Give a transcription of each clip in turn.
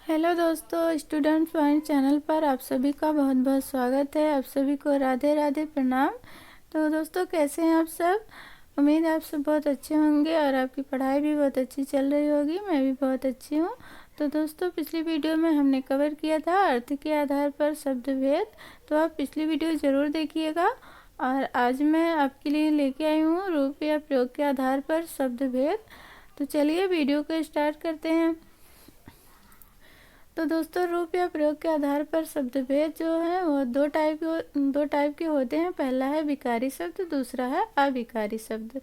Hello दोस्तों, student point channel पर आप सभी का बहुत बहुत स्वागत है। आप सभी को राधे राधे प्रणाम। तो दोस्तों, कैसे हैं आप सब? उम्मीद है आप सब बहुत अच्छे होंगे और आपकी पढ़ाई भी बहुत अच्छी चल रही होगी। मैं भी बहुत अच्छी हूँ। तो दोस्तों, पिछली वीडियो में हमने कवर किया था अर्थ के आधार पर शब्द भेद। तो आप पिछली वीडियो ज़रूर देखिएगा। और आज मैं आपके लिए लेके आई हूँ रूप या प्रयोग के आधार पर शब्द भेद। तो चलिए वीडियो को स्टार्ट करते हैं। तो दोस्तों, रूप या प्रयोग के आधार पर शब्द भेद जो है वो दो टाइप के होते हैं। पहला है विकारी शब्द, दूसरा है अविकारी शब्द।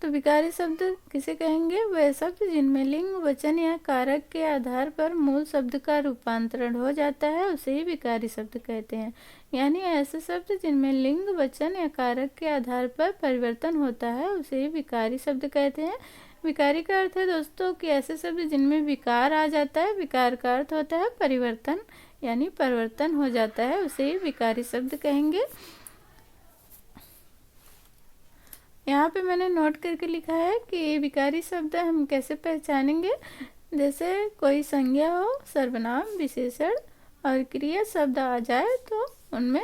तो विकारी शब्द किसे कहेंगे? वह शब्द जिनमें लिंग, वचन या कारक के आधार पर मूल शब्द का रूपांतरण हो जाता है, उसे ही विकारी शब्द कहते हैं। यानी ऐसे शब्द जिनमें लिंग, वचन या कारक के आधार पर परिवर्तन होता है, उसे ही विकारी शब्द कहते हैं। विकारी का अर्थ है दोस्तों कि ऐसे शब्द जिनमें विकार आ जाता है। विकार का अर्थ होता है परिवर्तन, यानी परिवर्तन हो जाता है, उसे ही विकारी शब्द कहेंगे। यहाँ पे मैंने नोट करके लिखा है कि विकारी शब्द हम कैसे पहचानेंगे। जैसे कोई संज्ञा हो, सर्वनाम, विशेषण और क्रिया शब्द आ जाए तो उनमें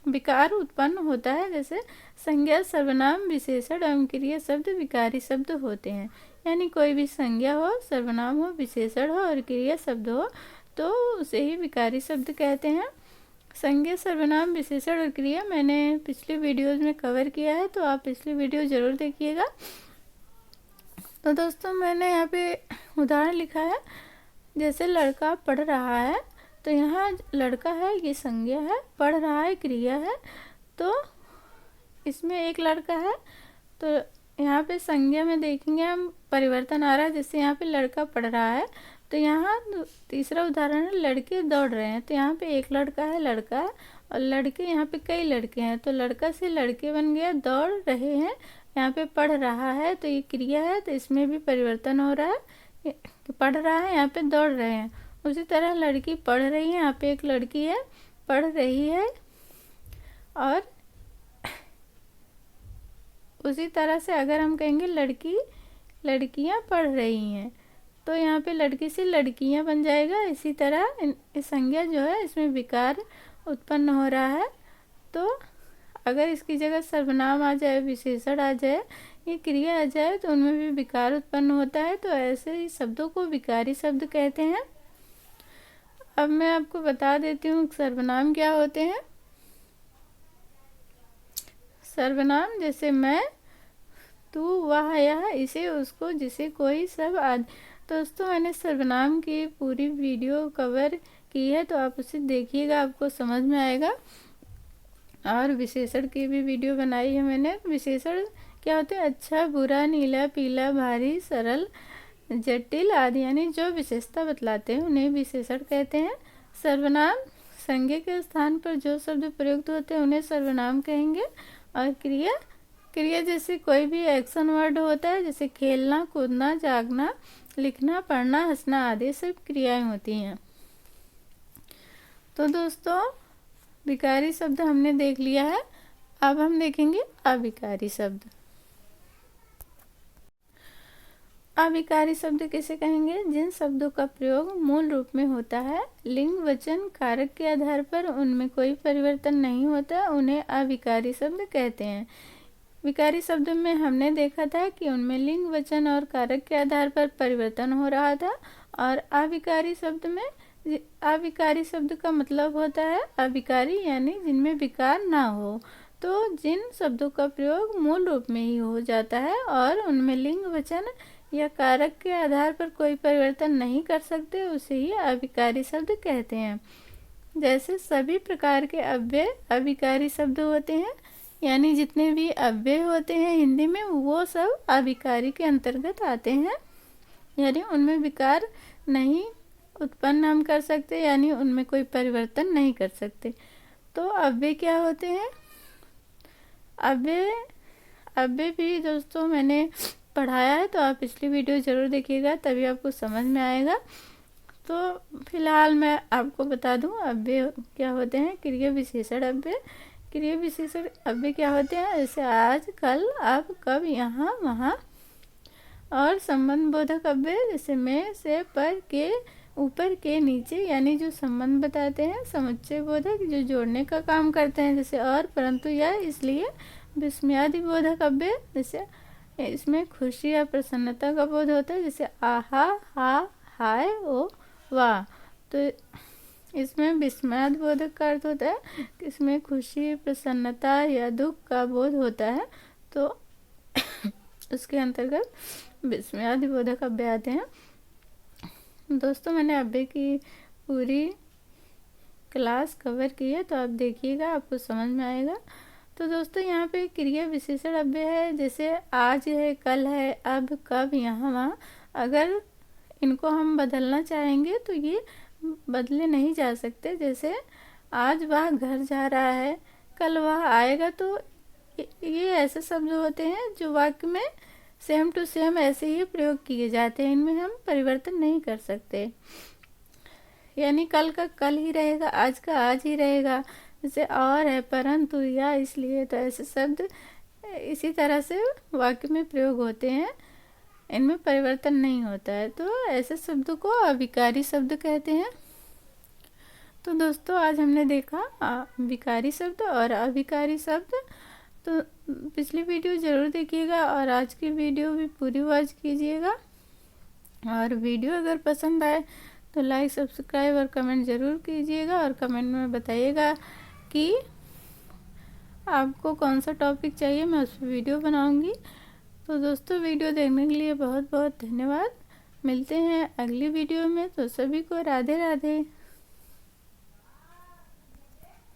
विकार उत्पन्न होता है। जैसे संज्ञा, सर्वनाम, विशेषण एवं क्रिया शब्द विकारी शब्द होते हैं। यानी कोई भी संज्ञा हो, सर्वनाम हो, विशेषण हो और क्रिया शब्द हो तो उसे ही विकारी शब्द कहते हैं। संज्ञा, सर्वनाम, विशेषण और क्रिया मैंने पिछली वीडियोज में कवर किया है, तो आप पिछली वीडियो ज़रूर देखिएगा। तो दोस्तों, मैंने यहाँ पे उदाहरण लिखा है। जैसे लड़का पढ़ रहा है, तो यहाँ लड़का है ये संज्ञा है, पढ़ रहा है क्रिया है। तो इसमें एक लड़का है, तो यहाँ पे संज्ञा में देखेंगे हम परिवर्तन आ रहा है। जैसे यहाँ पे लड़का पढ़ रहा है, तो यहाँ तीसरा उदाहरण है लड़के दौड़ रहे हैं। तो यहाँ पे एक लड़का है, लड़का है, और लड़के यहाँ पे कई लड़के हैं, तो लड़का से लड़के बन गया। दौड़ रहे हैं, यहाँ पे पढ़ रहा है, तो ये क्रिया है, तो इसमें भी परिवर्तन हो रहा है। पढ़ रहा है, यहाँ पे दौड़ रहे हैं। उसी तरह लड़की पढ़ रही है, यहाँ पे एक लड़की है, पढ़ रही है। और उसी तरह से अगर हम कहेंगे लड़कियां पढ़ रही हैं, तो यहाँ पे लड़की से लड़कियां बन जाएगा। इसी तरह इस संज्ञा जो है इसमें विकार उत्पन्न हो रहा है। तो अगर इसकी जगह सर्वनाम आ जाए, विशेषण आ जाए, ये क्रिया आ जाए, तो उनमें भी विकार उत्पन्न होता है। तो ऐसे ही शब्दों को विकारी शब्द कहते हैं। अब मैं आपको बता देती हूँ सर्वनाम क्या होते हैं। सर्वनाम जैसे मैं, तू, वह, यह, इसे, उसको, जिसे, कोई, सब आदि। दोस्तों, मैंने सर्वनाम की पूरी वीडियो कवर की है, तो आप उसे देखिएगा, आपको समझ में आएगा। और विशेषण की भी वीडियो बनाई है मैंने। विशेषण क्या होते हैं? अच्छा, बुरा, नीला, पीला, भारी, सरल, जटिल आदि, यानी जो विशेषता बतलाते हैं उन्हें विशेषण कहते हैं। सर्वनाम संज्ञा के स्थान पर जो शब्द प्रयुक्त होते हैं उन्हें सर्वनाम कहेंगे। और क्रिया जैसे कोई भी एक्शन वर्ड होता है, जैसे खेलना, कूदना, जागना, लिखना, पढ़ना, हंसना आदि सब क्रियाएं होती हैं। तो दोस्तों, विकारी शब्द हमने देख लिया है। अब हम देखेंगे अविकारी शब्द। अविकारी शब्द किसे कहेंगे? जिन शब्दों का प्रयोग मूल रूप में होता है, लिंग, वचन, कारक के आधार पर उनमें कोई परिवर्तन नहीं होता, उन्हें अविकारी शब्द कहते हैं। विकारी शब्द में हमने देखा था कि उनमें लिंग, वचन और कारक के आधार पर परिवर्तन हो रहा था। और अविकारी शब्द में, अविकारी शब्द का मतलब होता है अविकारी, यानी जिनमें विकार ना हो। तो जिन शब्दों का प्रयोग मूल रूप में ही हो जाता है और उनमें लिंग, वचन या कारक के आधार पर कोई परिवर्तन नहीं कर सकते, उसे ही अविकारी शब्द कहते हैं। जैसे सभी प्रकार के अव्यय अविकारी शब्द होते हैं, यानी जितने भी अव्यय होते हैं हिंदी में वो सब अविकारी के अंतर्गत आते हैं। यानी उनमें विकार नहीं उत्पन्न हम कर सकते, यानी उनमें कोई परिवर्तन नहीं कर सकते। तो अव्यय क्या होते हैं? अव्यय भी दोस्तों मैंने पढ़ाया है, तो आप पिछली वीडियो ज़रूर देखिएगा, तभी आपको समझ में आएगा। तो फिलहाल मैं आपको बता दूं अव्यय क्या होते हैं। क्रिया विशेषण अव्यय। क्रिया विशेषण अव्यय क्या होते हैं? जैसे आज, कल, अब, कब, यहाँ, वहाँ। और संबंध बोधक अव्यय जैसे में, से, पर, के, ऊपर के नीचे यानी जो संबंध बताते हैं, समुच्चय बोधक जो जोड़ने का काम करते हैं, जैसे और, परंतु, या, इसलिए। विस्मयादि बोधक अव्यय, जैसे इसमें खुशी या प्रसन्नता का बोध होता है, जैसे आहा, हा, हाय, ओ, वाह। तो इसमें विस्मयादि बोधक का अर्थ होता है कि इसमें खुशी, प्रसन्नता या दुख का बोध होता है, तो उसके अंतर्गत विस्मयादि बोधक अव्यय आते हैं। दोस्तों, मैंने अव्यय की पूरी क्लास कवर की है, तो आप देखिएगा, आपको समझ में आएगा। तो दोस्तों, यहाँ पे क्रिया विशेषण अव्यय है, जैसे आज है, कल है, अब, कब, यहाँ, वहाँ। अगर इनको हम बदलना चाहेंगे तो ये बदले नहीं जा सकते। जैसे आज वह घर जा रहा है, कल वह आएगा, तो ये ऐसे शब्द होते हैं जो वाक्य में सेम टू सेम ऐसे ही प्रयोग किए जाते हैं, इनमें हम परिवर्तन नहीं कर सकते। यानी कल का कल ही रहेगा, आज का आज ही रहेगा। जैसे और है, परंतु, या, इसलिए, तो ऐसे शब्द इसी तरह से वाक्य में प्रयोग होते हैं, इनमें परिवर्तन नहीं होता है, तो ऐसे शब्दों को अविकारी शब्द कहते हैं। तो दोस्तों, आज हमने देखा विकारी शब्द और अविकारी शब्द। तो पिछली वीडियो ज़रूर देखिएगा और आज की वीडियो भी पूरी वॉच कीजिएगा। और वीडियो अगर पसंद आए तो लाइक, सब्सक्राइब और कमेंट ज़रूर कीजिएगा, और कमेंट में बताइएगा कि आपको कौन सा टॉपिक चाहिए, मैं उस पर वीडियो बनाऊंगी। तो दोस्तों, वीडियो देखने के लिए बहुत बहुत धन्यवाद। मिलते हैं अगली वीडियो में, तो सभी को राधे राधे।